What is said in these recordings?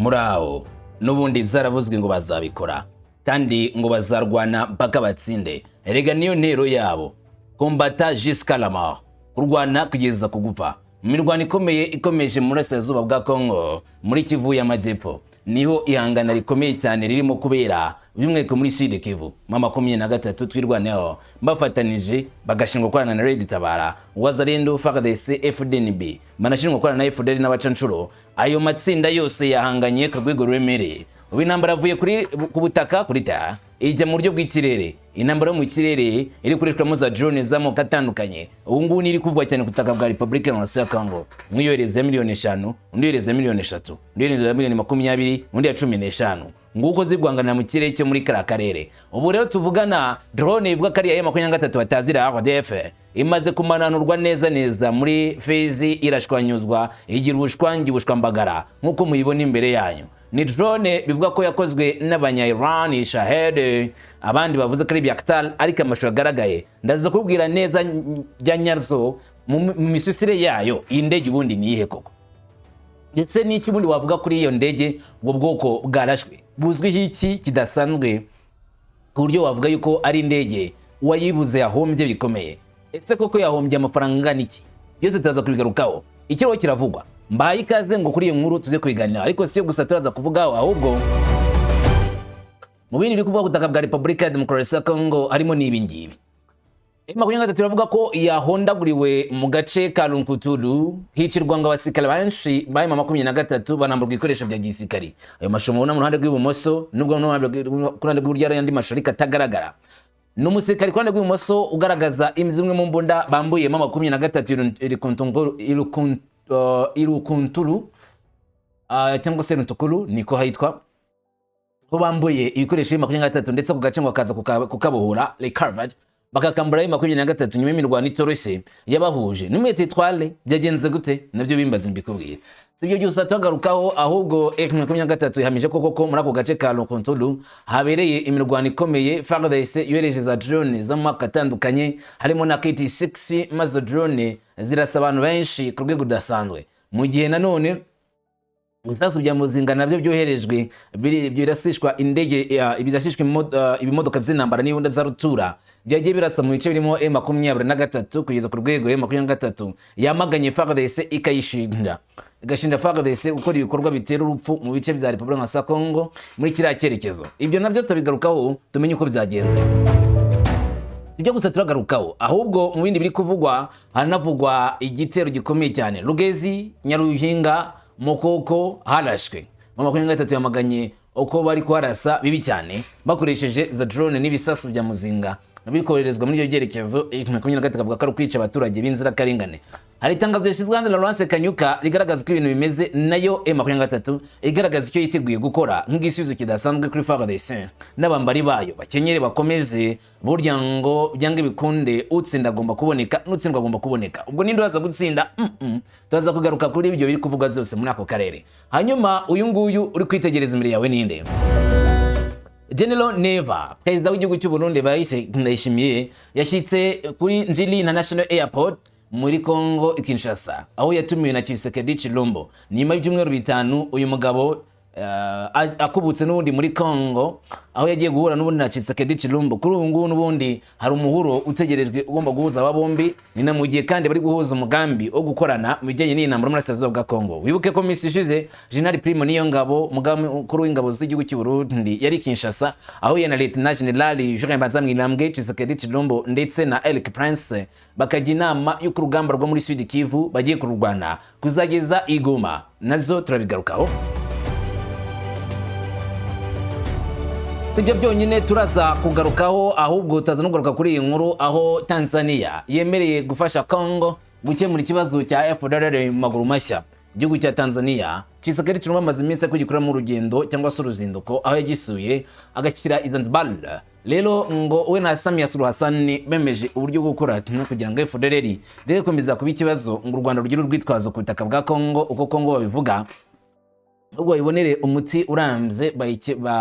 muraho nubundi zaravuzwe ngo bazabikora kandi ngo bazarwana mpaka batsinde. Erega niyo ntero yabo, combattre jusqu'à la mort, kurwana kugeza kugupfa. Mirwano ikomeye ikomeje mu burasirazuba bwa Kongo muri Kivu y'Amajyepfo, niho ihangana rikomeye cyane ririmo kubera by'umweko muri Sud Kivu. Mama 13 twirwaneho bafatanije bagashinga gukorana na Red Tabara, Wazalendo, FARDC, FDNB, banashinga gukorana na FDL n'abacancuro. Ayo matsinda yose yahanganye ku rwego rwemereye. Ubu intambara avuye ku butaka kuri ta ijya mu buryo bw'ikirere. Intambara yo mu kirere iri kurishwamo za drone z'amoko atandukanye. Ubu ngubu iri kuvugwa cyane ku butaka bwa Repubulika Iharanira Kongo. Mwiyoreze miliyoni 5, undi yoreze miliyoni 3, undi yoreze miliyoni 20, undi ya 15. Nguko zigwangana mu kirere cyo muri karere. Ubu rero tuvugana drone ivuga kari ya 23 batazira RDF imaze kumananurwa neza muri Fizi, irashwanyuzwa igira ubushwangi bushwambagara nkuko muyibona imbere yanyu. Ni drone bivuga ko yakozwe n'abanya-Iran Shahede, abandi bavuze ko ari byaktal, ariko amashusho agaragaye ndaza kubwira neza bya nyarzo mu misusire yayo. Indege ubundi ni ihe koko? Ndetse n'iki ubundi wavuga kuri iyo ndege ubwo bwoko bwarashwe buzwi iki kidasanzwe ku buryo wavuga yuko ari indege wayibuze yahombye bikomeye? Ese koko yahombye amafaranga niki? Byose turaza kubigarukaho. Ikiro kiravugwa, mbaye ikaze ngo kuri iyo nkuru tuze kwiganira, ariko siyo gusa turaza kuvugaho, ahubwo mu bindi biri kuvuga butaka bwa Repubulika ya Demokarasi ya Kongo harimo n'ibi ngibi. M23 turavuga ko yahondaguriwe mu gace ka Lunkutulu, hicirwa ngo abasikale benshi baye 23 banamburwa ibikoresho bya gisirikari. Ayo mashomo ubona mu ruhande rw'ibumoso nubwo ku ruhande rw'uburyo yandi mashuri katagaragara. N'umusirikari ku ruhande rw'ibumoso ugaragaza imizimwe mu mbunda bambuye 23 irukuntulu cyangwa se Runtukulu niko hayitwa, ko bambuye ibikoresho 23 ndetse ku gace ngo akaza kukabohura recovered bakakambura 23 nyuma y'imirwano itoroshye yabahuje. N'umwete twale byagenze gute nabyo bimbaza mbikubwira. Sibyo byose twagarukaho, ahubwo M23 yahamije koko muri ako gace ka Lukuntulu habereye imirwano ikomeye. FARDC yohereje za drone z'amoko atandukanye harimo na KT6, maze drone zirasa abantu benshi ku rwego rudasanzwe. Mu gihe nanone ibisasu bya muzinga nabyo byoherejwe birasishwa indege ibidashishwe ibimodoka by'intambara n'ibunda bya rutura byagiye birasa mu bice birimo M23 kugeza ku rwego M23 yamaganye FARDC ikayishinja FARDC gukora ibikorwa bitera urupfu mu bice bya Repubulika ya Kongo muri kiriya cyerekezo. Ibyo nabyo tubigarukaho tumenye uko byagenze. Sibyo gusa turagarukaho, ahubwo mu bindi biri kuvugwa hanavugwa igitero gikomeye cyane Rugezi, Nyaruhinga, Mukoko harashwe. 23 yamaganye uko bari kuharasa bibi cyane bakoresheje za drone n'ibisasu bya muzinga bikoherezwa muri iyo byerekezo. 23 kavuga ko ari kwica abaturage b'inzira karengane. Hari itangazo yashyizwe hanze na Laurence Kanyuka rigaragaza ko ibintu bimeze, nayo M23 igaragaza icyo yiteguye gukora nk'igisubizo kidasanzwe kuri FARDC n'abambari bayo bakenyere bakomeze burya ngo byange bikunde utsinda agomba kuboneka n'utsindwa agomba kuboneka. Ubwo ninde waza gutsinda? Tuzaza kugaruka kuri ibyo biri kuvuga zose muri ako karere. Hanyuma uyu nguyu uri kwitegereza imbere yawe ninde? General Neva, perezida w'igihugu cy'Uburundi bahise ndayishimiye, yashyitse kuri Njili International Airport muri Kongo Kinshasa, aho yatumiwe na Tshisekedi Chilombo. Nyuma y'ibyumweru 5 uyu mugabo akubutse n'ubundi muri Kongo, aho yagiye guhura n'ubundi na Tshisekedi Chilombo. Kuri ubu ngubu n'ubundi hari umuhuro utegerejwe ugomba guhuza aba bombi, ni na mu gihe kandi bari guhuza umugambi wo gukorana mu bijyanye n'intambara muri Burasirazuba bwa Kongo. Wibuke ko Miss ishize General Primo Niyongabo, umugambi mukuru w'ingabo z'igihugu cy'Uburundi, yari Kinshasa, aho yana Lieutenant General Julien Bazamwinambwe, Tshisekedi Chilombo ndetse na Elk Prince bakajya inama yo ku rugamba rwo muri Sud Kivu bagiye kurwana kuzageza Igoma. Nazo turabigarukaho. Sibyo byonyine turaza kugarukaho, ahubwo tutaza no kugaruka kuri iyi nkuru aho Tanzania yemereye gufasha Kongo gukemura ikibazo cya FDLR mu maguru mashya. Igihugu cya Tanzania Tshisekedi Chilombo amaze iminsi kugikoramo urugendo cyangwa se uruzinduko, aho yagisuye agashyira Zanzibar. Rero ngo we na Samia Suluhu Hassan bemeje uburyo bwo gukora kugira ngo FDLR rero komeza kuba ikibazo ngo u Rwanda rugira urwitwazo ku butaka bwa Kongo, uko Kongo babivuga, ubwo ibonere umuti urambye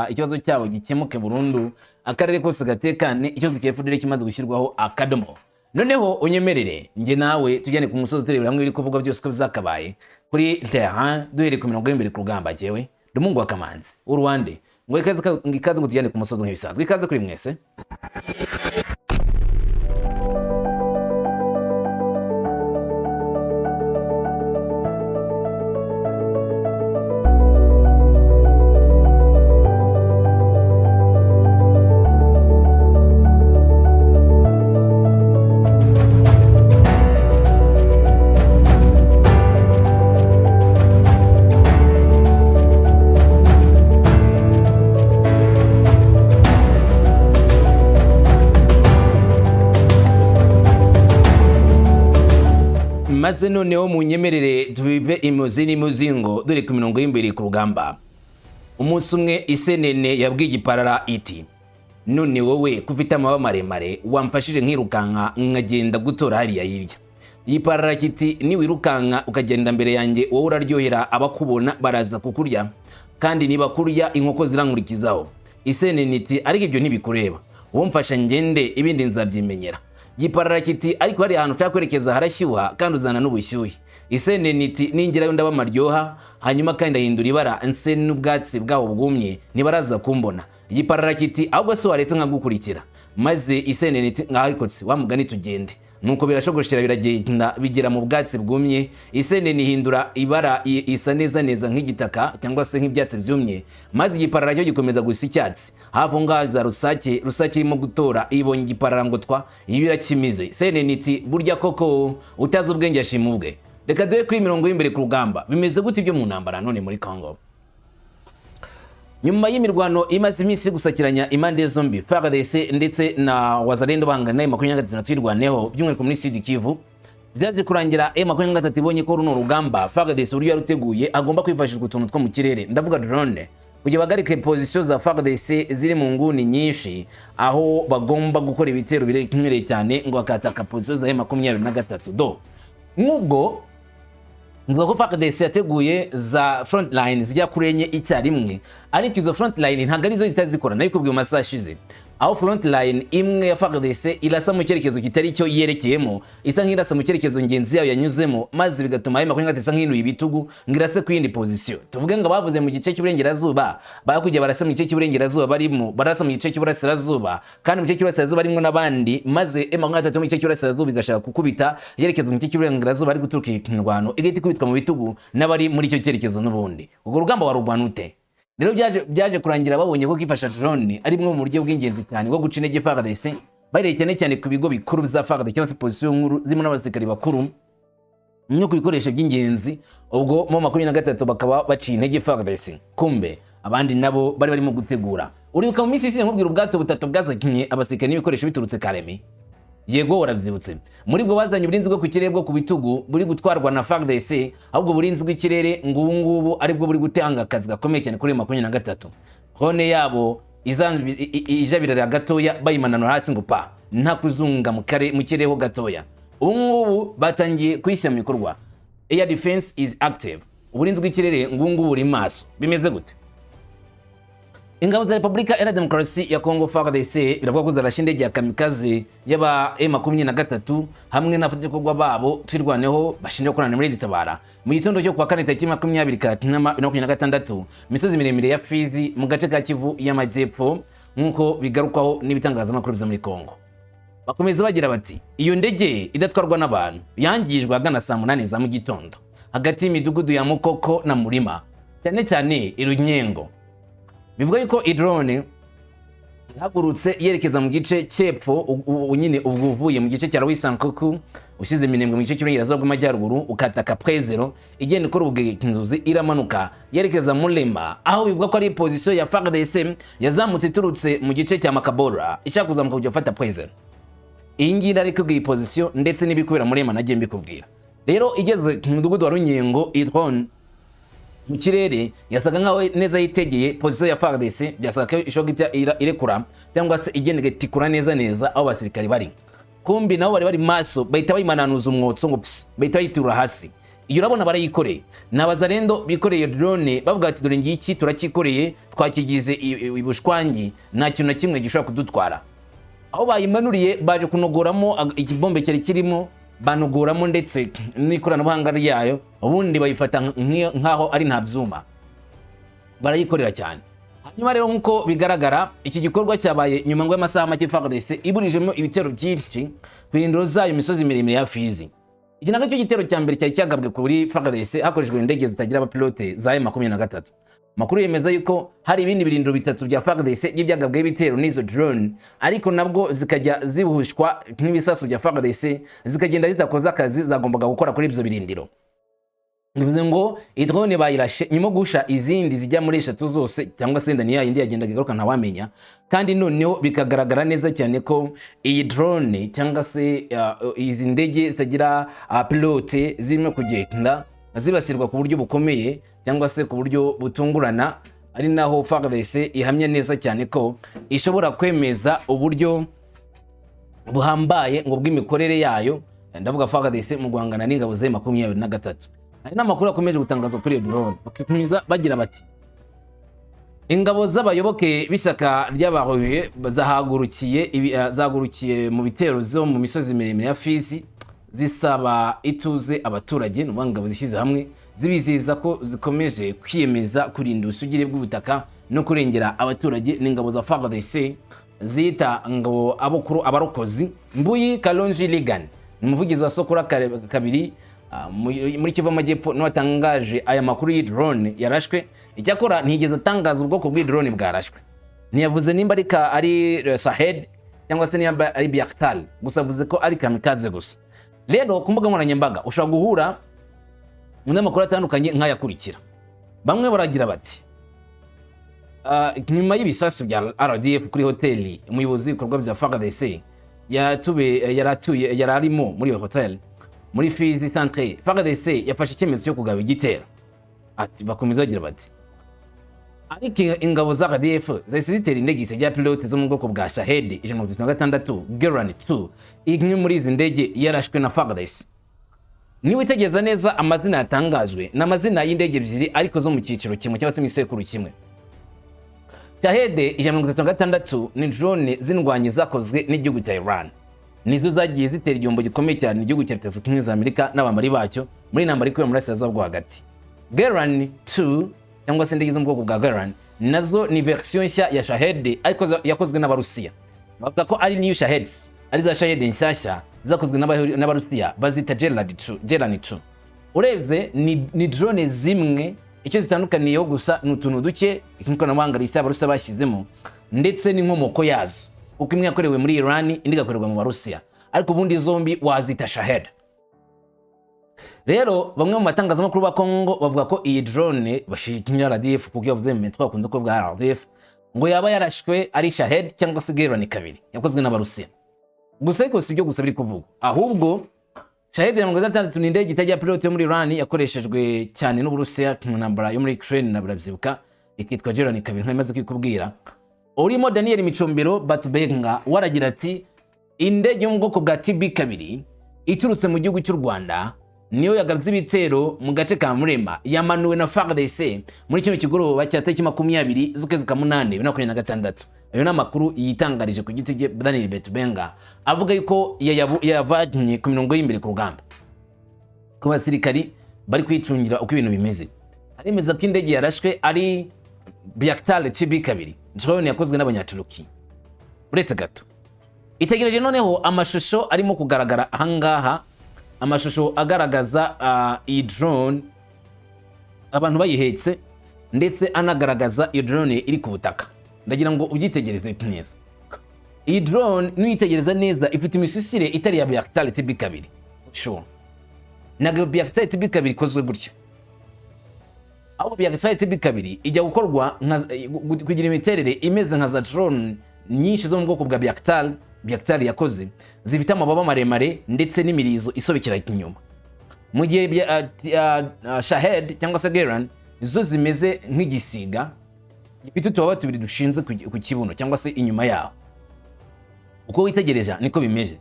ikibazo cyabo gikemuke burundu, akarere kose gatekane, ikibazo cya FDLR kimaze gushyirwaho akadomo. Noneho unyemerere nge nawe tujyane ku musozi turebera hamwe biri kuvuga byose ko bizakabaye kuri terrain, duhere ku mirongo y'imbere ku rugamba. Jewe Mungu wa Kamanzi uruwande ngo ikaze ngo tujyane ku musozi nk'ibisanzwe. Ikaze kuri mwese. Maze noneho munyemerere tubive imuzi n'imuzingo dore ku mirongo y'imbere ku rugamba. Umunsi umwe isenene yabwiye igiparara iti, none wowe kufite amababa maremare wamfashije nkirukanka nkagenda gutora hariya hirya. Igiparara kiti, niwirukanka ukagenda mbere yanjye wowe uraryohera abakubona baraza kukurya, kandi niba kurya inkoko zirankurikizaho. Isenene iti, ariko ibyo ntibikureba, wowe mfasha ngende ibindi nzabyimenyera. Igiparara kiti, ariko hari ahantu ushaka kwerekeza harashyuha kandi uzana n'ubushyuhe. Isenene iti, ningerayo ndaba maryoha, hanyuma kandi ahindura ibara nse n'ubwatsi bwaho bwumye ntibaraza kumbona. Igiparara kiti, ahubwo se waretse nkagukurikira. Maze isenene iti, ariko se wa mugani tugende. Nuko birashogoshera biragenda bigera mu bwatsi bwumye. Isenene ihindura ibara isa neza neza nk'igitaka cyangwa se nk'ibyatsi byumye. Maze igiparara cyo gikomeza gusa icyatsi. Hafi ngaza rusake irimo gutora ibonye igiparara ngo twa ibirakimize. Isenene iti, burya koko utazi ubwenge ashima ubwe. Reka duhe kuri mirongo y'imbere ku rugamba. Bimeze gute ibyo mu ntambara none muri Kongo? Nyuma y'imirwano imaze iminsi gusakiranya impande zombi, FARDC ndetse na wazalendo bangana M23 na TWIRWANEHO by'umwihariko muri Sud Kivu, byaje kurangira M23 ibonye ko runo rugamba FARDC uriyo yaruteguye agomba kwifashishwa utuntu two mu kirere, ndavuga drone, kugira bagarike position za FARDC ziri mu nguni nyinshi, aho bagomba gukora ibitero biremereye cyane ngo akataka position za M23 do. Nk'ubwo ngo ko FARDC yateguye za front line zijya kurenye icyarimwe, ariko izo front line ntago arizo zitazikora, nayo kubwiye masaha ashize. Aho front line imwe ya FARDC irasa mu cyerekezo kitari cyo yerekeyemo, isa nk'irasa mu cyerekezo ngenzi yayo yanyuzemo, maze bigatuma M23 isa nk'inuye ibitugu ngirase ku yindi position. Tuvuge ngo bavuze mu gice cy'uburengerazuba, bakujya barasa mu gice cy'uburengerazuba barimo, barasa mu gice cy'uburasirazuba, kandi mu gice cy'uburasirazuba barimo n'abandi, maze M23 mu gice cy'uburasirazuba igashaka kukubita yerekeza mu gice cy'uburengerazuba ari guturuka indwano igahita kubitwa mu bitugu n'abari muri icyo cyerekezo n'ubundi. Ubwo rugamba warugwana ute? Rero byaje kurangira babonye ko kwifasha drone ari bumwe mu buryo bw'ingenzi cyane bwo guca intege FARDC, bareye cyane ku bigo bikuru bya FARDC cyangwa se position nkuru zirimo n'abasirikari bakuru no ku bikoresho by'ingenzi. Ubwo mu 23 bakaba baciye intege FARDC, kumbe abandi nabo bari barimo gutegura. Uribuka mu minsi ishize nkubwira ubwato butatu bwazakinye abasirikari n'ibikoresho biturutse Karemi? Yego warabyibutse. Muri bwo bazanye uburinzi bwo ku kirere bwo ku bitugu buri gutwarwa na FARDC, ahubwo uburinzi bw'ikirere ngubu aribwo buri gutanga akazi gakomeye cyane kuri 23. Hone yabo ijabirira gatoya bayimananura hasi ngo pa nta kuzunga mu kirere ho gatoya. Ubu batangiye kwishyira mu bikorwa. Air defense is active. Uburinzi bw'ikirere ngubu buri maso. Bimeze gute? Ingabo za Repubulika Iharanira Demokarasi ya Kongo FARDC biravuga ko zarashe indege ya kamikaze y'aba M23 hamwe n'abafatanyabikorwa babo TWIRWANEHO bashinzwe gukorana muri TABARA mu gitondo cyo kuwa Kane tariki 20 Kanama 2026 misozi miremire ya Fizi mu gace ka Kivu y'Amajyepfo, nk'uko bigarukwaho n'ibitangazamakuru byo muri Kongo. Bakomeza bagira bati, iyo ndege idatwarwa n'abantu yangijwe agana saa 8 za mu gitondo hagati y'imidugudu ya Mukoko na Murima, cyane cyane Irunyengo. Bivuga yuko drone ihagurutse yerekeza mu gice cyepfo, nyine uvuye mu gice cya Rwisankuku ushyize Minembwe mu gice cy'uburengerazuba bw'amajyaruguru ukataka Prezero, igenda ikora ubugenzuzi iramanuka yerekeza Mulema, aho bivuga ko ari position ya FARDC yazamutse iturutse mu gice cya Makabora ishaka kuzamuka kujya gufata Prezero. Iyi ngiyi ariko iyi position ndetse n'ibikubera Mulema nagiye mbikubwira. Rero igeze mu mudugudu wa Runyengo, drone mu kirere yasaga nkaho neza yitegeye position ya FARDC, byasaga ko ishogita irekura cyangwa se igenda itikura neza aho basirikari bari. Kumbi nabo bari maso bahita bayimananuza umwotso ngo bahita bayitura hasi. Iyo urabona barayikoreye n'abazalendo bikoreye drone bavuga ati dore ngiki turakikoreye twakigize ibushwangi nta kintu na kimwe gishobora kudutwara. Aho bayimanuriye baje kunogoramo ikibombe cyari kirimo, banogoramo ndetse n'ikoranabuhanga ryayo, ubundi bayifata nkaho ari nta byuma. barayikorera cyane. Hanyuma rero nkuko bigaragara iki gikorwa cyabaye nyuma ngo y'amasaha make FARDC iburijemo ibitero byinshi kwirindiro zayo misozi miremire ya Fizi. Iki nacyo gitero cya mbere cyari cyagabwe kuri FARDC hakoreshejwe indege zitagira abapilote za M23. Makuru yemeza yuko hari ibindi birindiro bitatu bya FARDC by'ibyagabwe ibitero n'izo drone, ariko nabwo zikajya zibuhushwa nk'ibisasu bya FARDC zikagenda zitakoza akazi zagombaga gukora kuri ibyo birindiro. Bivuze ngo idrone bayirashe nyuma gusha izindi zijya muri eshatu zose cyangwa se ndani yindi yagendaga igaruka ntawamenya, kandi noneho bikagaragara neza cyane ko iyi drone cyangwa se izi ndege zagira pilote zirimo kugenda zibasirwa ku buryo bukomeye cyangwa se ku buryo butungurana, ari naho FARDC ihamya neza cyane ko ishobora kwemeza uburyo buhambaye ngo bw'imikorere yayo, ndavuga FARDC mu guhangana n'ingabo za M23. Hari n'amakuru akomeje gutangazwa kuri iyo drone bakikomeza bagira bati ingabo z'abayoboke bisaka ry'abahuye zahagurukiye mu bitero zo mu misozi miremire ya Fizi zisaba ituze abaturage n'ubangabo zishyize hamwe zibiziza ko zikomeje kwiyemeza kurinda ubusugire bw'ubutaka no kurengera abaturage n'ingabo za FARDC zita ngo abarokozi. Mbuyi Kalonji Ligan umuvugizi wa Sokora kabiri muri Kivu Amajyepfo n'watangaje aya makuru y'idrone yarashwe. Icyakora ntigeze atangaza ubwoko bw'idrone bwarashwe, ntiyavuze nimba ari Shahed cyangwa se nimba ari Biaktal, gusa avuze ko ari kamikaze gusa. Rero ku mbuga nkoranyambaga ushobora guhura mu makuru atandukanye nk'ayakurikira. Bamwe baragira bati nyuma y'ibisasu bya RDF kuri hoteli umuyobozi w'ibikorwa bya FARDC yararimo muri iyo hoteli muri Fizi Centre, FARDC yafashe icyemezo cyo kugaba igitero. Ati bakomeza bagira bati ariko ingabo za RDF zahise zitera indege zijya pilote zo mu bwoko bwa Shahed 136 Gerani 2, imwe muri izi ndege yarashwe na FARDC. Niwe itegeza neza amazina yatangajwe n'amazina y'indege ebyiri ariko zo mu cyiciro kimwe cyangwa se mu isekuru kimwe. Shahed 136 ni drone zindwanye zakozwe n'igihugu cya Iran, nizo zagiye zitera igihombo gikomeye cyane igihugu cya Leta Zunze Ubumwe za Amerika n'abamari bacyo muri intambara ikomeye muri Burasirazuba bwo hagati. Gerani 2 cyangwa se indege zo mu bwoko bwa Gerani nazo ni version nshya ya Shahed ariko yakozwe n'Abarusiya. Bavuga ko ari new Shaheds, ari za Shahed nshyashya zakozwe n'Abarusiya bazita Gerani 2. Urebye ni drone zimwe, icyo zitandukaniyeho gusa n'utuntu duke ikoranabuhanga rishya Abarusiya bashyizemo ndetse n'inkomoko yazo, uko imwe yakorewe muri Iran indi igakorerwa mu Barusiya, ariko ubundi zombi wazita Shahed. Rero bamwe mu batangazamakuru ba Kongo bavuga ko iyi drone bashikinya RDF kuko yavuze mu metwa kunze ko bwa RDF ngo yaba yarashwe ari Shahed cyangwa se Gerani 2 yakozwe n'Abarusiya. Gusa ariko si byo gusa biri kuvuga, ahubwo Shahed 136 ni indege itajya pilote yo muri Iran yakoreshejwe cyane n'Uburusiya mu ntambara yo muri Ukraine na Brazilka, ikitwa Gerani 2 nk'imaze kwikubwira. Urimo Daniel Micombero Batubenga waragira ati indege yo mu bwoko bwa TB2 iturutse mu gihugu cy'u Rwanda niyo yagarutse ibitero mu gace ka Murema yamanuwe na FARDC muri kino kigoroba cya tariki 20 z'ukwezi kwa 8 2026. Ayo n'amakuru yitangarije ku giti cye Daniel Batubenga avuga yuko yavanye ku mirongo y'imbere ku rugamba ku basirikari bari kwicungira uko ibintu bimeze. Aremeza ko indege yarashwe ari Biaktal TB2 drone yakozwe n'Abanyaturuki. Uretse gato itegereje noneho amashusho arimo kugaragara ahangaha, amashusho agaragaza iyi drone abantu bayihetse ndetse anagaragaza iyo drone iri ku butaka. Ndagira ngo ubyitegereze neza. Iyi drone nuyitegereza neza ifite imisusire itari ya Biaktal TB2. Sure. Nago Biaktal TB2 ikozwe gutya. Aho Biaktal TB2 ijya gukorwa kugira imiterere imeze nka za drone nyinshi zo mu bwoko bwa Biaktal yakoze zifite amababa maremare ndetse n'imirizo isobekera inyuma. Mu gihe Shahed cyangwa se Gerani zo zimeze nk'igisiga gifite utubaba tubiri dushinze ku kibuno cyangwa se inyuma yaho. Uko witegereje niko bimeje.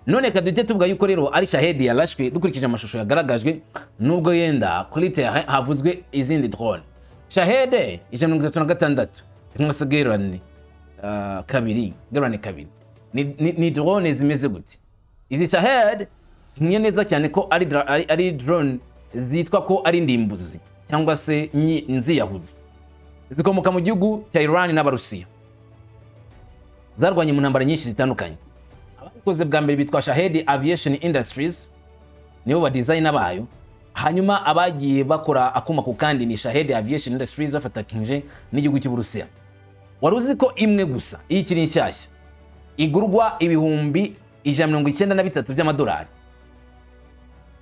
None kadute tuvuga yuko rero ari Shahed yarashwe dukurikije amashusho yagaragajwe, nubwo yenda kuri terrain havuzwe izindi drone. Shahed 136 cyangwa se Gerani 2 ni drone zimeze gute. Izi Shahed kimwe neza cyane ko ari drone zitwa ko ari ndimbuzi cyangwa se nziyahuzi. zikomoka mu gihugu cya Iran n'Abarusiya, zarwanye mu ntambara nyinshi zitandukanye. Ababikoze bwa mbere bitwa Shahedi Aviation Industries, nibo ba designer bayo. Hanyuma abagiye bakora akuma ku kandi ni Shahedi Aviation Industries bafatanyije n'igihugu cy'Uburusiya. Wari uzi ko imwe gusa ikiri nshyashya igurwa ibihumbi 193 by'amadolari,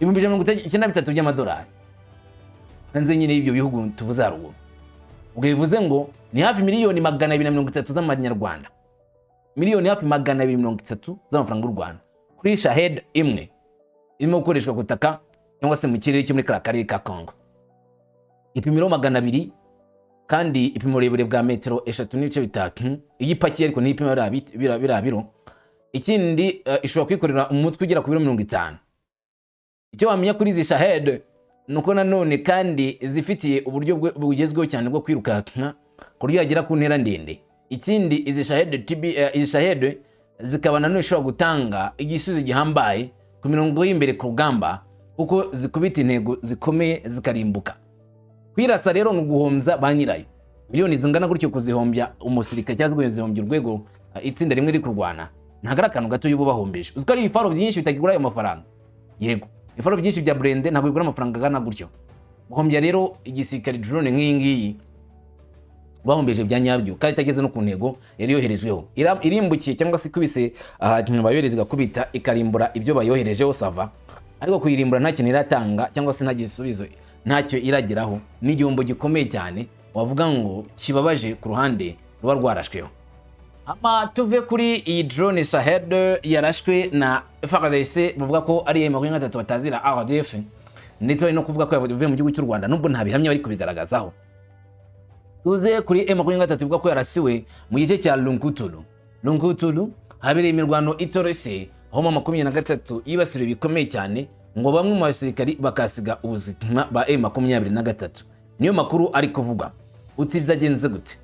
ibihumbi 193 by'amadolari hanze nyine y'ibyo bihugu tuvuze haruguru. Ubwo bivuze ngo ni hafi miliyoni 230 z'amanyarwanda, miliyoni hafi 230 z'amafaranga y'u Rwanda kuri Shahedi imwe irimo gukoreshwa gutaka cyangwa se mu kirere cyo muri karere ka Congo. Ipimiro 200 kandi ipimo uburebure bwa metero 3.3, igipakiye ariko ni ipimo birabiro. Ikindi ishobora kwikorera umutwe ugera ku biro 50. Icyo wamenya kuri izi Shahedi nuko nanone kandi zifitiye uburyo bugezweho cyane bwo kwirukanka ku buryo yagera ku ntera ndende. Ikindi izi Shahedi zikaba nanone ishobora gutanga igisubizo gihambaye ku mirongo y'imbere ku rugamba kuko zikubita intego zikomeye zikarimbuka. Kwirasa rero no guhombya ba nyirayo, miliyoni zingana gutyo kuzihombya umusirikare cyangwa kuzihombya urwego itsinda rimwe riri kurwana, ntago akantu gato y'ubu bahombeje. Uziko ari ibifaro byinshi bitagigura ayo mafaranga. Yego, ibifaro byinshi bya Brende ntabwo bigura amafaranga agana gutyo. Guhombya rero igisirikare drone nk'iyi ngiyi bahombeje bya nyabyo kandi itageze no ku ntego yari yoherejweho. Irimbukiye cyangwa se kubise ahantu bayohereza gakubita ikarimbura ibyo bayoherejeho sava, ariko kuyirimbura nta kintu iratanga cyangwa se nta gisubizo ntacyo irageraho. Ni igihombo gikomeye cyane wavuga ngo kibabaje ku ruhande ruba rwarashweho. Tuve kuri iyi drone Shahedi yarashwe na FARDC, bavuga ko ari M23 batazira RDF, ndetse bari no kuvuga ko yavuye mu gihugu cy'u Rwanda nubwo nta bihamya bari kubigaragazaho. Tuze kuri M23 bivuga ko yarasiwe mu gice cya Lunkutulu habereye imirwano itoroshye aho M23 yibasiriwe bikomeye cyane ngo bamwe mu basirikari bakasiga ubuzima ba M23. Niyo makuru ari kuvuga. Uti byagenze gute?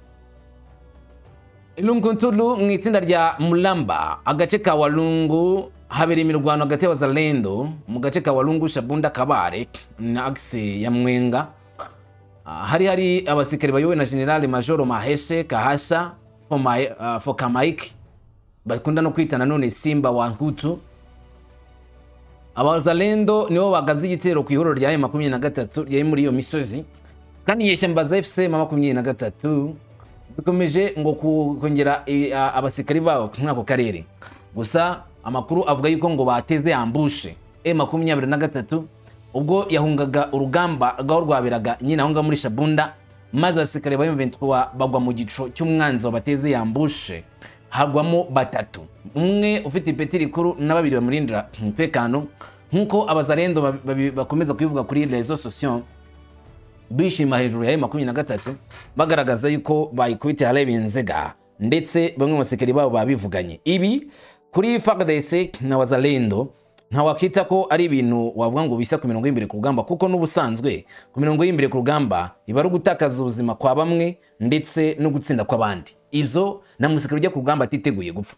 Lunkutulu mu itsinda rya Mulamba, agace ka Walungu, habereye imirwano hagati y'abazalendo mu gace ka Walungu Shabunda Kabare na axe ya Mwenga. Hari abasirikari bayobowe na General Major Maheshe Kahasha Fokamaik, bakunda no kwita nanone Simba wa Nkutu. Abazalendo nibo bagavye igitero ku ihuriro rya M23 ryari muri iyo misozi, kandi yeshyamba za FC M23 zikomeje ngo kongera abasikari babo muri ako karere. Gusa amakuru avuga yuko ngo bateze ambushe M23 ubwo yahungaga urugamba rwaho rwaberaga nyine aho muri Shabunda, maze abasikari ba M23 bagwa mu gico cy'umwanzi wabateze yambushe, hagwamo batatu, umwe ufite ipeti rikuru na babiri bamurindira umutekano. Nkuko abazalendo bakomeza kubivuga kuri réseaux sociaux, bishima hejuru ya M23 bagaragaza yuko bayikubite harebe inzega, ndetse bamwe mu basikari babo babivuganye. Ibi kuri FARDC na bazalendo nta wakita ko ari ibintu wavuga ngo bisa ku mirongo y'imbere ku rugamba, kuko n'ubusanzwe ku mirongo y'imbere ku rugamba iba ari gutakaza ubuzima kwa bamwe ndetse no gutsinda kw'abandi. Ivyo na musikari ujya ku rugamba atiteguye gupfa.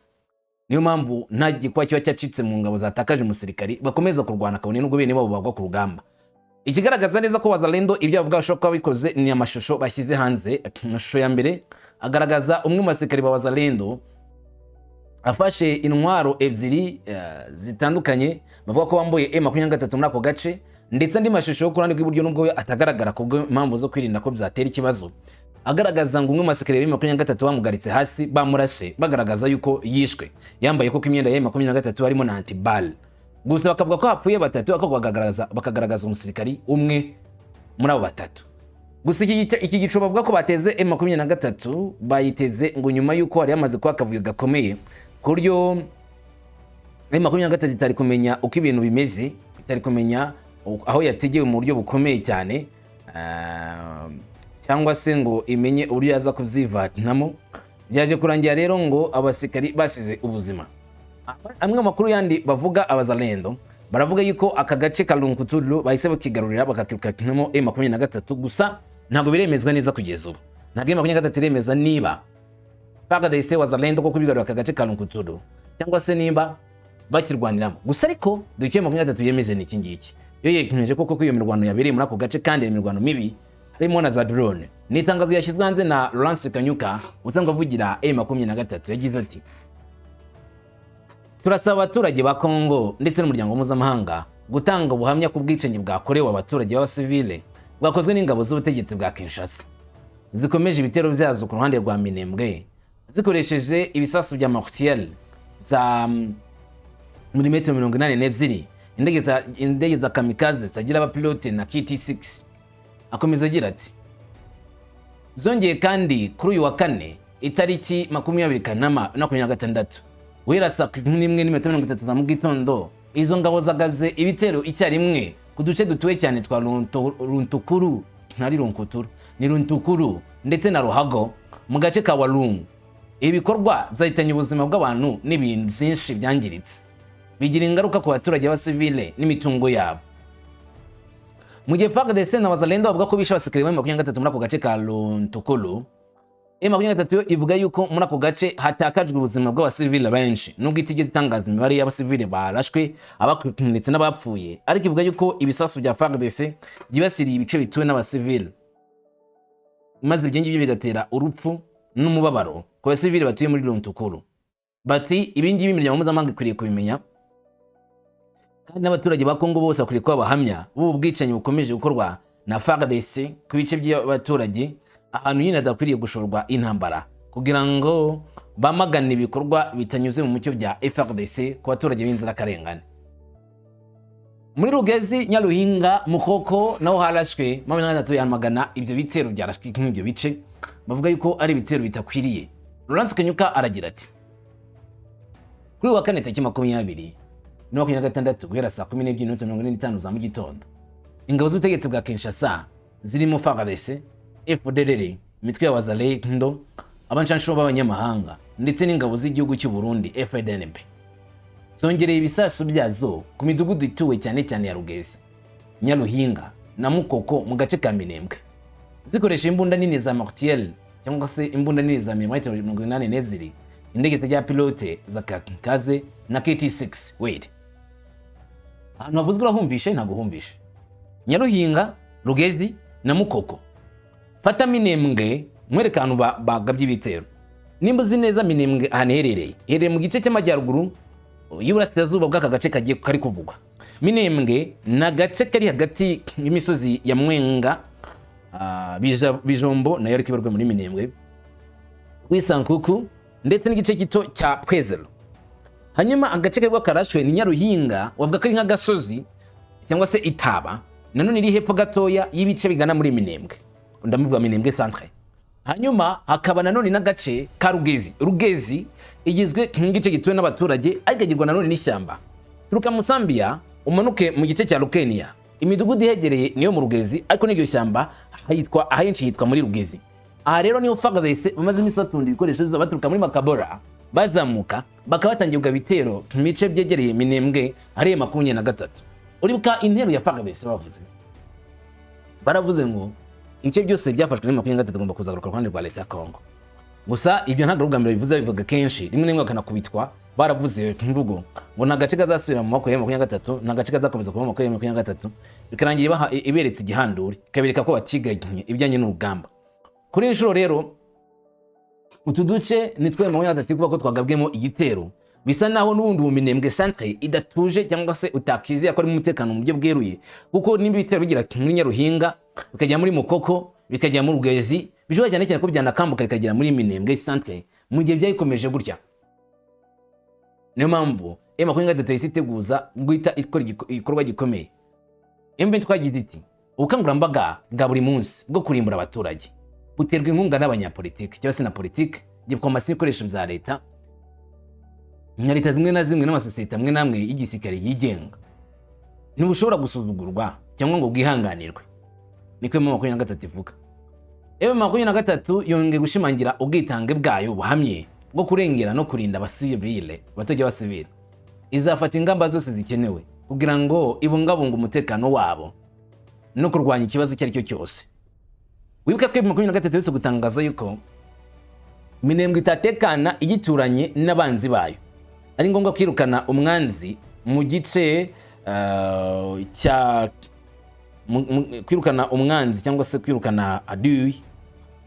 Niyo mpamvu nta gikwa kiba cyacitse mu ngabo zatakaje umusirikari bakomeza kurwana kabone n'ubwo bene babo bagwa ku rugamba. Ikigaragaza neza ko bazalendo ibyo bavuga bashobora bikoze ni amashusho bashyize hanze. Amashusho ya mbere agaragaza umwe mu basikari ba bazalendo afashe intwaro ebyiri zitandukanye, bavuga ko bamboye M23 muri ako gace, ndetse andi mashusho yo kurandi rw'iburyo nubwo atagaragara ku mpamvu zo kwirinda ko byatera ikibazo, agaragaza ngo umwe mu basikari ba M23 bamugaritse hasi bamurashe, bagaragaza yuko yishwe yambaye koko imyenda ya M23 harimo na antibal. Gusa bakavuga ko hapfuye batatu, bakagaragaza umusirikari umwe muri abo batatu. Gusa iki gico bavuga ko bateze M23 bayiteze ngo nyuma yuko hari yamaze kwa kavuyo gakomeye ku buryo M23 itari kumenya uko ibintu bimeze, itari kumenya aho yategewe mu buryo bukomeye cyane, cyangwa se ngo imenye uburyo yaza kubyivanamo. Byaje kurangira rero ngo abasikari basize ubuzima. Amwe makuru yandi bavuga abazalendo baravuga yuko aka gace ka Lunkutulu bahise bakigarurira bakakirukanamo M23, gusa ntabwo biremezwa neza kugeza ubu. Ntabwo M23 iremeza niba FARDC wazalendo ko kubigarura aka gace ka Lunkutulu cyangwa se niba bakirwaniramo. Gusa ariko duke M23 yemeze n'iki ngiki, yo yekemeje koko ko iyo mirwano yabereye muri ako gace kandi imirwano mibi harimo na za drone. ni itangazo yashyizwe hanze na Laurence Kanyuka usanzwe avugira M23 yagize ati turasaba abaturage ba Kongo ndetse n'umuryango mpuzamahanga gutanga ubuhamya ku bwicanyi bwakorewe abaturage b'abasivile bwakozwe n'ingabo z'ubutegetsi bwa Kinshasa zikomeje ibitero byazo ku ruhande rwa Minembwe zikoresheje ibisasu bya mortier za milimetero 82 indege za kamikaze zagira abapilote na KT6. Akomeza agira ati zongeye kandi kuri uyu wa Kane itariki 20 Kanama 2026 guhera saa 1:30 mu gitondo izo ngabo zagavye ibitero icyarimwe ku duce dutuwe cyane twa Runtukuru ntari Runkuturu ni Runtukuru ndetse na Ruhago mu gace ka Walungu. Ibikorwa byahitanye ubuzima bw'abantu n'ibintu byinshi byangiritse bigira ingaruka ku baturage b'abasivile n'imitungo yabo. Mu gihe FARDC na Wazalendo bavuga ko bishe abasikari ba M23 muri ako gace ka Runtukuru, M23 ivuga yuko muri ako gace hatakajwe ubuzima bw'abasivile benshi nubwo itigeze itangaza imibare y'abasivile barashwe abakomeretse n'abapfuye, ariko ivuga yuko ibisasu bya FARDC byibasiriye ibice bituwe n'abasivile maze ibyo ngibyo bigatera urupfu n'umubabaro ku basivile batuye muri Runtukuru. Bati ibingibi imiryango mpuzamahanga ikwiriye kubimenya kandi n'abaturage ba Kongo bose bakwiriye kuba abahamya b'ubu bwicanyi bukomeje gukorwa na FARDC ku bice by'abaturage ahantu nyine hadakwiriye gushorwa intambara kugira ngo bamagane ibikorwa bitanyuze mu mucyo bya FARDC ku baturage b'inzirakarengane. Muri Rugezi, Nyaruhinga, Mukoko naho harashwe 23 yamagana ibyo bitero byarashwe nk'ibyo bice bavuga yuko ari ibitero bitakwiriye. Laurence Kanyuka aragira ati kuri wa Kane tariki 20/26 guhera saa 12:45 za mu gitondo ingabo z'ubutegetsi bwa Kinshasa zirimo FARDC, FDLR, imitwe ya Wazalendo, abanshansho b'abanyamahanga ndetse n'ingabo z'igihugu cy'Uburundi FARDC zongereye ibisasu byazo ku midugudu ituwe cyane cyane ya Rugezi, Nyaruhinga na Mukoko mu gace ka Minembwe zikoresha imbunda nini za mortier cyangwa se imbunda nini za milimetero 82 indege za pilote za kamikaze na KT6. Wait, ahantu havuzwe urahumvishe ntago humvishe. Nyaruhinga, Rugezi na Mukoko. Fata Minembwe mwereka ahantu bagabye ibitero. Nimba uzi neza Minembwe ahanerereye mu gice cy'amajyaruguru y'uburasirazuba bw'aka gace kagiye kari kuvugwa. Minembwe na gace kari hagati y'imisozi ya Mwenga, Bijombo nayo rikibarwa muri Minembwe, Wisankuku ndetse n'igice gito cya Pwezelo. Hanyuma agace kagwa karashwe ni Nyaruhinga wavuga ko ari nk'agasozi cyangwa se itaba nanone iri hepfo gatoya y'ibice bigana muri Minembwe, ndamuvuga Minembwe centre. Hanyuma hakaba nanone n'agace ka Rugezi. Rugezi igizwe nk'igice gituwe n'abaturage arigagirwa nanone n'ishyamba. Turuka Musambia umanuke mu gice cya Rukenia, imidugudu ihegereye niyo mu Rugezi ariko n'iryo shyamba hitwa ahenshi hitwa muri Rugezi. Aha rero niho FARDC bamaze imisatundi ibikoresho biza baturuka muri Makabora bazamuka bakabatangira bitero mu bice byegereye Minembwe ari 23. Uribuka intero ya FARDC baravuze ngo ince byose byafashwe na 23 tugomba kuzagaruka ruhande rwa leta ya Kongo. Gusa ibyo ntabwo rugambira bivuze bivuga kenshi rimwe n'imwe kanakubitwa baravuze mvugo ngo nagace kazasubira mu mako ya 23 nagace kazakomeza kuba mu mako ya 23 bikarangira iberetse igihanduri kabereka ko batiganye ibyanye n'urugamba. Kuri inshuro rero utuduce nitwe mu 23 kuba ko twagabwemo igitero bisa naho n'ubundi mu Minembwe centre idatuje cyangwa se utakiziye ko ari mu mutekano mu buryo bweruye kuko nimba ibitero bigira muri Nyaruhinga bikajya muri Mukoko bikajya mu Rugezi bijwa cyane cyane ko byanakambuka bikagera muri Minembwe centre mu gihe byayikomeje gutya. Niyo mpamvu M23 isiteguza guhita ikora ikorwa gikomeye. Embe twagize iti ubukangurambaga bwa buri munsi bwo kurimbura abaturage buterwa inkunga n'abanyapolitiki cyangwa se na politiki, diplomasi n'ibikoresho bya leta, na leta zimwe na zimwe n'amasosiyete amwe namwe y'igisirikare yigenga. Ntibushobora gusuzugurwa cyangwa ngo bwihanganirwe. Niko M23 ivuga. M23 yongeye gushimangira ubwitange bwayo buhamye bwo kurengera no kurinda abasivile batoje basivile. Izafata ingamba zose zikenewe kugira ngo ibungabunga umutekano wabo no kurwanya ikibazo cyari cyo cyose. Wibuka ko M23 yose gutangaza yuko Minembwe itatekana igituranye n'abanzi bayo. Ari ngombwa kwirukana umwanzi mu gice kwirukana umwanzi cyangwa se kwirukana adui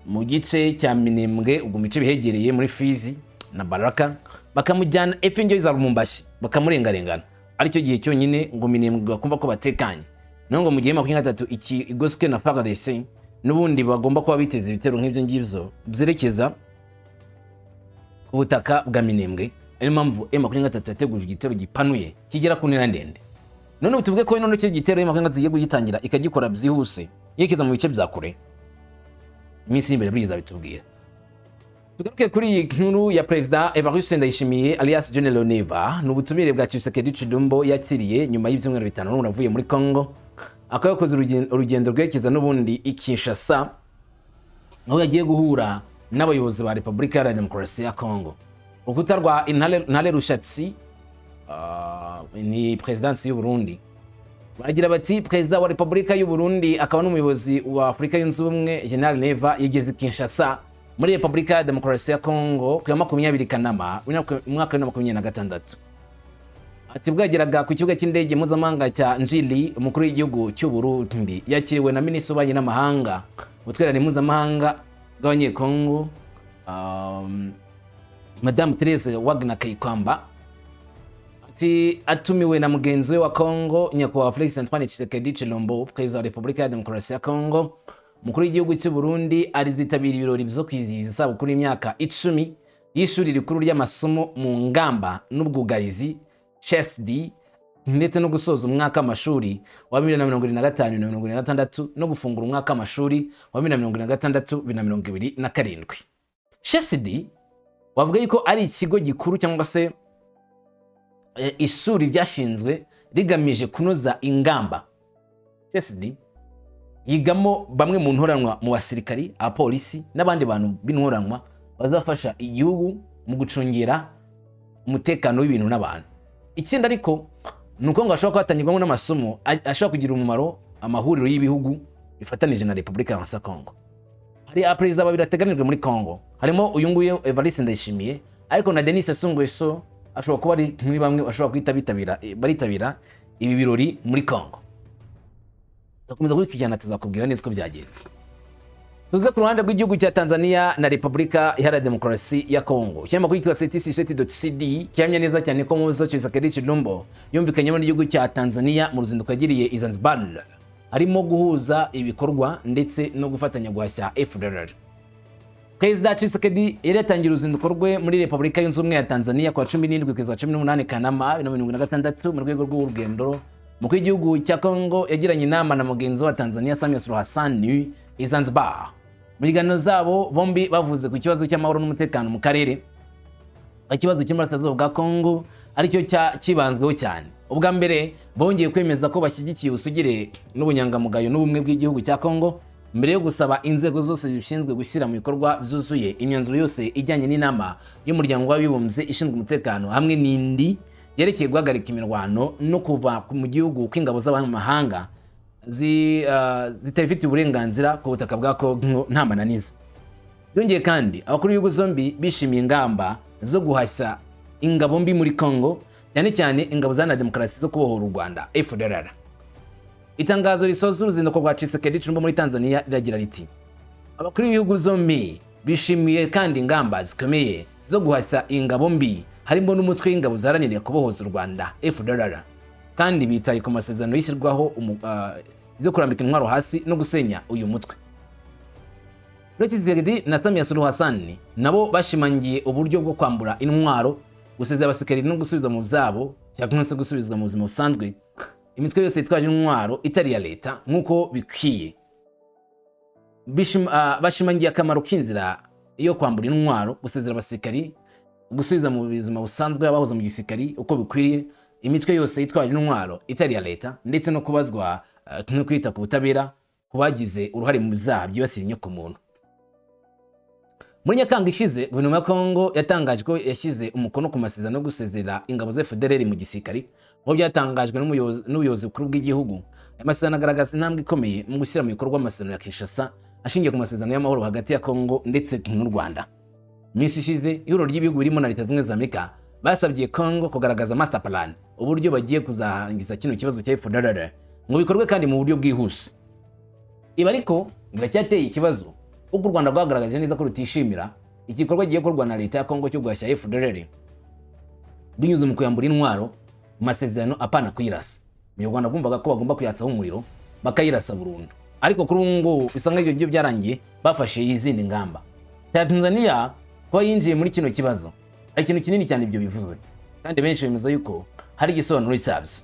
mu gice cya Minembwe ubwo mice bihegereye muri Fizi na Baraka, bakamujyana epfo za Lumumbashi bakamurengarengana. Aricyo gihe cyonyine ngo Minembwe bakumva ko batekanye. Naho ngo mu gihe 23 iki igoswe na FARDC n'ubundi bagomba kuba biteze ibitero nk'ibyo ngibyo byerekeza ku butaka bwa Minembwe. Ari mpamvu M23 yateguje igitero gipanuye kigera ku ntera ndende. None tuvuge ko none cyo gitero M23 igiye kugitangira ikagikora byihuse yekeza mu bice bya kure. Iminsi imbere biza bitubwira. Tugaruke kuri iyi nkuru ya President Evariste Ndayishimiye alias General Neva n'ubutumire bwa Tshisekedi Tshilombo yakiriye nyuma y'ibyumweru 5 none avuye muri Congo, akaba yakoze urugendo rwerekeza n'ubundi i Kinshasa, aho yagiye guhura n'abayobozi ba Repubulika Iharanira Demokarasi ya Kongo. Urukuta rwa Intare Rushatsi ni Presidency y'Uburundi baragira bati Perezida wa Repubulika y'Uburundi akaba n'umuyobozi wa Afurika yunze ubumwe General Neva yigeze Kinshasa muri Repubulika ya Demokarasi ya Kongo ku ya 20 Kanama mwaka wa 2026. Ati bwageraga ku kibuga cy'indege mpuzamahanga cya Njili, umukuru w'igihugu cy'Uburundi yakiriwe na Minisitiri w'Ububanyi n'Amahanga, Ubutwererane Mpuzamahanga bw'Abanyekongo, Madamu Thérèse Kayikwamba. Ati atumiwe na mugenzi we wa Kongo nyakubahwa Felix Antoine Tshisekedi Tshilombo, Perezida wa Repubulika ya Demokarasi ya Kongo, umukuru w'igihugu cy'Uburundi arizitabira ibirori byo kwizihiza isabukuru y'imyaka 10 y'ishuri rikuru ry'amasomo mu ngamba n'ubwugarizi CSD, ndetse no gusoza umwaka w'amashuri wa 2025-2026 no gufungura umwaka w'amashuri wa 2026-2027. CSD wavuga yuko ari ikigo gikuru cyangwa se ishuri ryashinzwe rigamije kunoza ingamba. CSD yigamo bamwe mu ntoranwa mu basirikari, abapolisi n'abandi bantu b'intoranwa bazafasha igihugu mu gucungira umutekano w'ibintu n'abantu. Ikindi ariko nuko ngo ashobora kwatangirwamo n'amasomo ashobora kugira umumaro amahuriro y'ibihugu bifatanije na Repubulika ya Kongo. Hari abaperezida babiri bateganijwe muri Kongo, harimo uyu nguyu Evariste Ndayishimiye, ariko na Denis Sassou Nguesso ashobora kuba ari muri bamwe bashobora baritabira ibi birori muri Kongo. Tuzakomeza kwikijyana tuzakubwira neza ko byagenze. Tuze ku ruhande rw'igihugu cya Tanzania na Repubulika Iharanira Demokarasi ya Kongo. Cyangwa kwitwa ctc.cd cyamye neza cyane ko mu zo Tshisekedi Tshilombo yumvikanye n'igihugu cya Tanzania mu ruzinduko yagiriye i Zanzibar, harimo guhuza ibikorwa ndetse no gufatanya guhashya FDLR. Perezida Tshisekedi yatangiye uruzinduko rwe muri Repubulika yunze ubumwe ya Tanzania kwa 17 kugeza 18 Kanama 2026 mu rwego rw'urugendo mu gihugu cya Kongo. Yagiranye inama na mugenzi wa Tanzania Samia Suluhu Hassan i Zanzibar. Mu biganiro zabo bombi bavuze ku kibazo cy'amahoro n'umutekano mu karere, ikibazo cy'Uburasirazuba bwa Kongo aricyo kibanzweho cyane. Ubwa mbere bongeye kwemeza ko bashyigikiye usugire n'ubunyangamugayo n'ubumwe bw'igihugu cya Kongo, mbere yo gusaba inzego zose zishinzwe gushyira mu bikorwa byuzuye imyanzuro yose ijyanye n'inama y'umuryango w'abibumbye ishinzwe umutekano hamwe n'indi yerekeye guhagarika imirwano no kuva mu gihugu kw'ingabo z'abanyamahanga zitabifitiye uburenganzira ku butaka bwa Kongo nta mananiza. Byongeye kandi abakuru b'ibihugu zombi bishimiye ingamba zo guhashya ingabo mbi muri Kongo, cyane cyane ingabo za demokarasi zo kubohora u Rwanda FDLR. Itangazo risoza uruzinduko rwa Tshisekedi Tshilombo muri Tanzania riragira riti abakuru b'ibihugu zombi bishimiye kandi ingamba zikomeye zo guhashya ingabo mbi harimo n'umutwe w'ingabo zaharanira kubohoza u Rwanda FDLR, kandi bitaye ku masezerano yishyirwaho zo kurambika intwaro hasi no gusenya uyu mutwe. Tshisekedi na Samia Suluhu Hassan nabo bashimangiye uburyo bwo kwambura intwaro, gusezera abasikari no gusubizwa mu byabo cyangwa se gusubizwa mu buzima busanzwe imitwe yose itwaje intwaro itari ya leta nk'uko bikwiye. Bashimangiye akamaro k'inzira yo kwambura intwaro, gusezera abasikari, gusubiza mu buzima busanzwe abahoza mu gisirikari uko bikwiriye imitwe yose itwaje intwaro itari ya leta, ndetse no kubazwa no kwita ku butabera kubagize uruhare mu byaha byibasira inyokomuntu. Muri Nyakanga ishize guverinoma ya Kongo yatangaje ko yashyize umukono ku masezerano yo gusezera ingabo za FDLR mu gisirikari, aho byatangajwe n'ubuyobozi bukuru bw'igihugu. Aya masezerano agaragaza intambwe ikomeye mu gushyira mu bikorwa amasezerano ya Kinshasa ashingiye ku masezerano y'amahoro hagati ya Kongo ndetse n'u Rwanda. Minsi ishize ihuriro ry'ibihugu birimo na Leta Zunze Ubumwe za Amerika basabye Kongo kugaragaza master plan, uburyo bagiye kuzahangiza kino kibazo cya FDLR mu bikorwe kandi mu buryo bwihuse. Ibi ariko biracyateye ikibazo uko u Rwanda rwagaragaje neza ko rutishimira igikorwa giye korwa na leta ya Kongo cyo guhashya FDLR binyuze mu kuyambura intwaro mu masezerano apana kuyirasa. Mu Rwanda bumvaga ko bagomba kuyatsaho umuriro bakayirasa burundu, ariko kuri ngo bisanga ibyo byarangiye bafashe izindi ngamba. Tanzania kuba yinjiye muri kino kibazo ari ikintu kinini cyane ibyo bivuze, kandi benshi bemeza yuko hari igisobanuro cyabyo.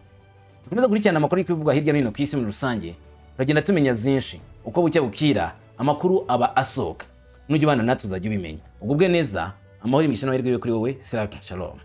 Dukomeza kurikirana amakuru y'ibivugwa hirya no hino ku isi muri rusange, bagenda tumenya byinshi uko bucya bukira, amakuru aba asohoka. Nujye ubana natwe uzajya ubimenya. Ugubwe neza, amahoro y'imishino y'irwe kuri wowe. Shalom.